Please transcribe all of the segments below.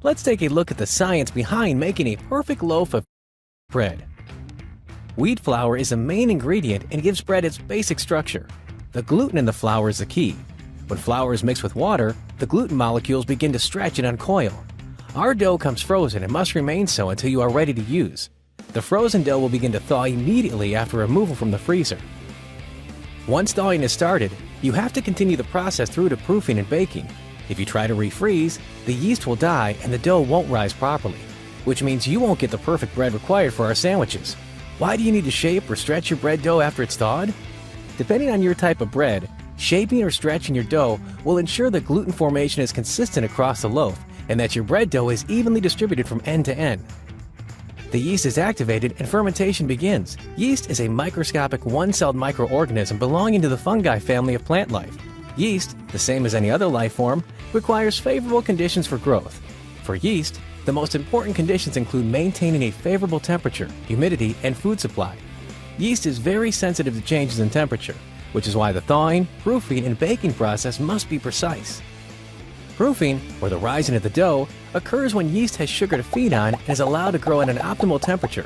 let's take a look at the science behind making a perfect loaf of bread. Wheat flour is a main ingredient and gives bread its basic structure. The gluten in the flour is the key. When flour is mixed with water, the gluten molecules begin to stretch and uncoil. Our dough comes frozen and must remain so until you are ready to use. The frozen dough will begin to thaw immediately after removal from the freezer. Once thawing is started, you have to continue the process through to proofing and baking. If you try to refreeze, the yeast will die and the dough won't rise properly, which means you won't get the perfect bread required for our sandwiches. Why do you need to shape or stretch your bread dough after it's thawed? Depending on your type of bread, shaping or stretching your dough will ensure that gluten formation is consistent across the loaf and that your bread dough is evenly distributed from end to end. The yeast is activated and fermentation begins. Yeast is a microscopic one-celled microorganism belonging to the fungi family of plant life. Yeast, the same as any other life form, requires favorable conditions for growth. For yeast, the most important conditions include maintaining a favorable temperature, humidity, and food supply. Yeast is very sensitive to changes in temperature, which is why the thawing, proofing, and baking process must be precise. Proofing, or the rising of the dough, occurs when yeast has sugar to feed on and is allowed to grow at an optimal temperature.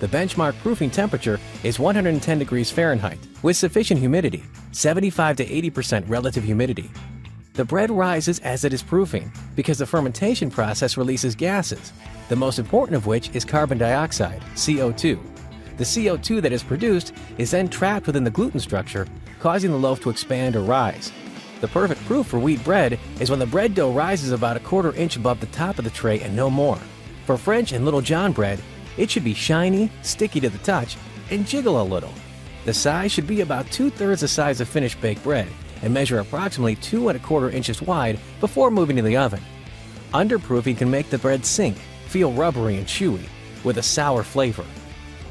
The benchmark proofing temperature is 110 degrees Fahrenheit, with sufficient humidity, 75 to 80% relative humidity. The bread rises as it is proofing because the fermentation process releases gases, the most important of which is carbon dioxide, CO2. The CO2 that is produced is then trapped within the gluten structure, causing the loaf to expand or rise. The perfect proof for wheat bread is when the bread dough rises about a quarter inch above the top of the tray and no more. For French and Little John bread, it should be shiny, sticky to the touch, and jiggle a little. The size should be about 2/3 the size of finished baked bread and measure approximately 2¼ inches wide before moving to the oven. Underproofing can make the bread sink, feel rubbery and chewy, with a sour flavor.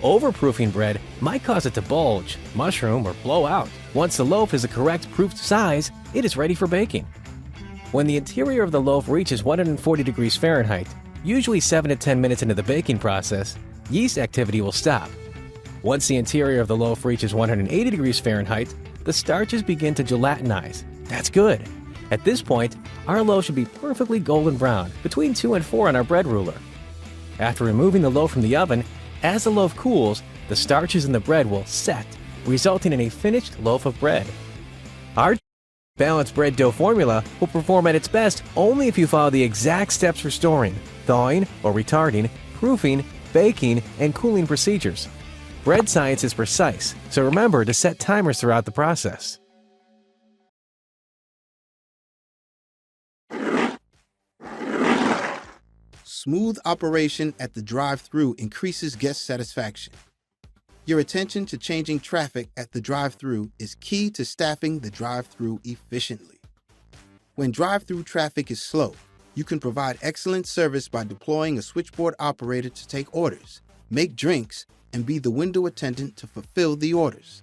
Overproofing bread might cause it to bulge, mushroom, or blow out. Once the loaf is the correct proofed size, it is ready for baking. When the interior of the loaf reaches 140 degrees Fahrenheit, usually 7 to 10 minutes into the baking process, yeast activity will stop. Once the interior of the loaf reaches 180 degrees Fahrenheit, the starches begin to gelatinize. That's good. At this point, our loaf should be perfectly golden brown, between 2 and 4 on our bread ruler. After removing the loaf from the oven, as the loaf cools, the starches in the bread will set, resulting in a finished loaf of bread. Our balanced bread dough formula will perform at its best only if you follow the exact steps for storing, thawing or retarding, proofing, baking, and cooling procedures. Bread science is precise, so remember to set timers throughout the process. Smooth operation at the drive-thru increases guest satisfaction. Your attention to changing traffic at the drive-thru is key to staffing the drive-thru efficiently. When drive-thru traffic is slow, you can provide excellent service by deploying a switchboard operator to take orders, make drinks, and be the window attendant to fulfill the orders.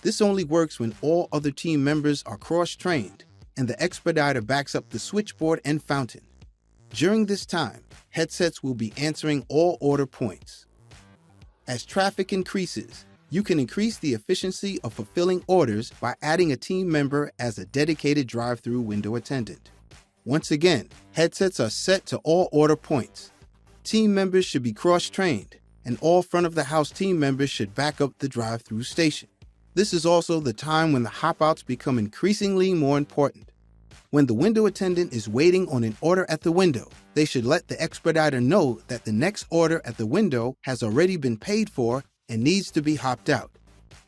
This only works when all other team members are cross-trained and the expediter backs up the switchboard and fountain. During this time, headsets will be answering all order points. As traffic increases, you can increase the efficiency of fulfilling orders by adding a team member as a dedicated drive-thru window attendant. Once again, headsets are set to all order points. Team members should be cross-trained, and all front-of-the-house team members should back up the drive-thru station. This is also the time when the hop-outs become increasingly more important. When the window attendant is waiting on an order at the window, they should let the expediter know that the next order at the window has already been paid for and needs to be hopped out.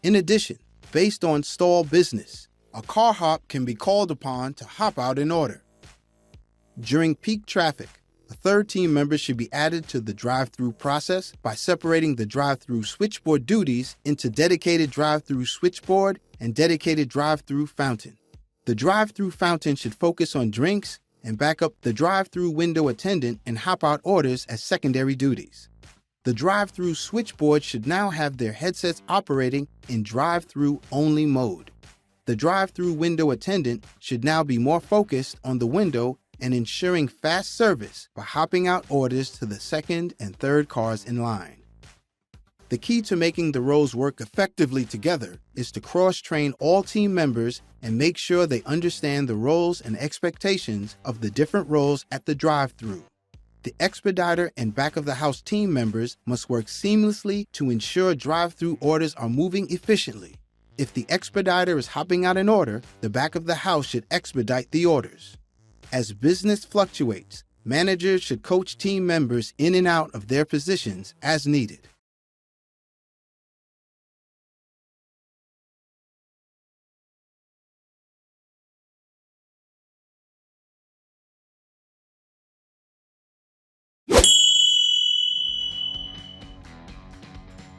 In addition, based on stall business, a car hop can be called upon to hop out an order. During peak traffic, a third team member should be added to the drive-thru process by separating the drive-thru switchboard duties into dedicated drive-thru switchboard and dedicated drive-thru fountain. The drive-thru fountain should focus on drinks and back up the drive-thru window attendant and hop out orders as secondary duties. The drive-thru switchboard should now have their headsets operating in drive-thru only mode. The drive-thru window attendant should now be more focused on the window and ensuring fast service by hopping out orders to the second and third cars in line. The key to making the roles work effectively together is to cross-train all team members and make sure they understand the roles and expectations of the different roles at the drive-thru. The expediter and back-of-the-house team members must work seamlessly to ensure drive-through orders are moving efficiently. If the expediter is hopping out an order, the back of the house should expedite the orders. As business fluctuates, managers should coach team members in and out of their positions as needed.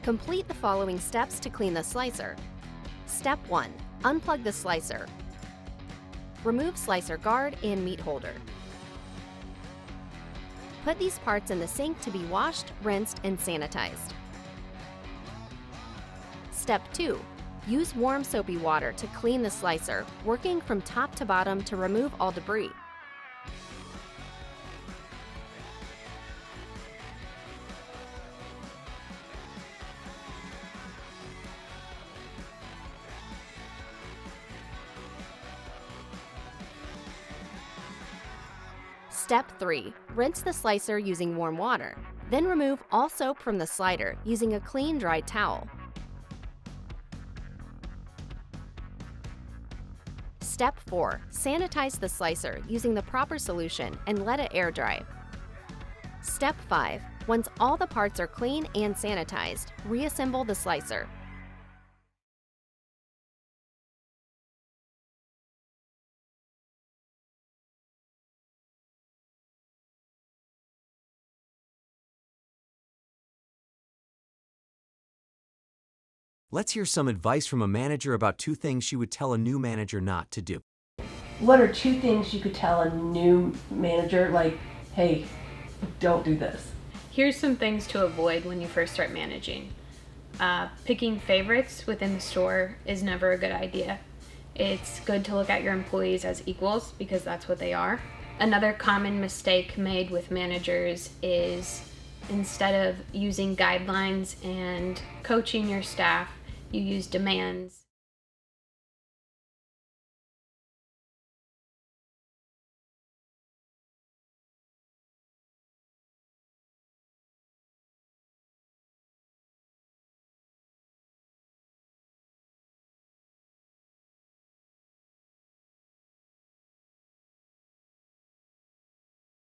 Complete the following steps to clean the slicer. Step 1. Unplug the slicer. Remove slicer guard and meat holder. Put these parts in the sink to be washed, rinsed, and sanitized. Step 2. Use warm soapy water to clean the slicer, working from top to bottom to remove all debris. Step 3. Rinse the slicer using warm water. Then remove all soap from the slider using a clean, dry towel. Step 4. Sanitize the slicer using the proper solution and let it air dry. Step 5. Once all the parts are clean and sanitized, reassemble the slicer. Let's hear some advice from a manager about 2 things she would tell a new manager not to do. What are 2 things you could tell a new manager, like, hey, don't do this? Here's some things to avoid when you first start managing. Picking favorites within the store is never a good idea. It's good to look at your employees as equals because that's what they are. Another common mistake made with managers is instead of using guidelines and coaching your staff, you use demands.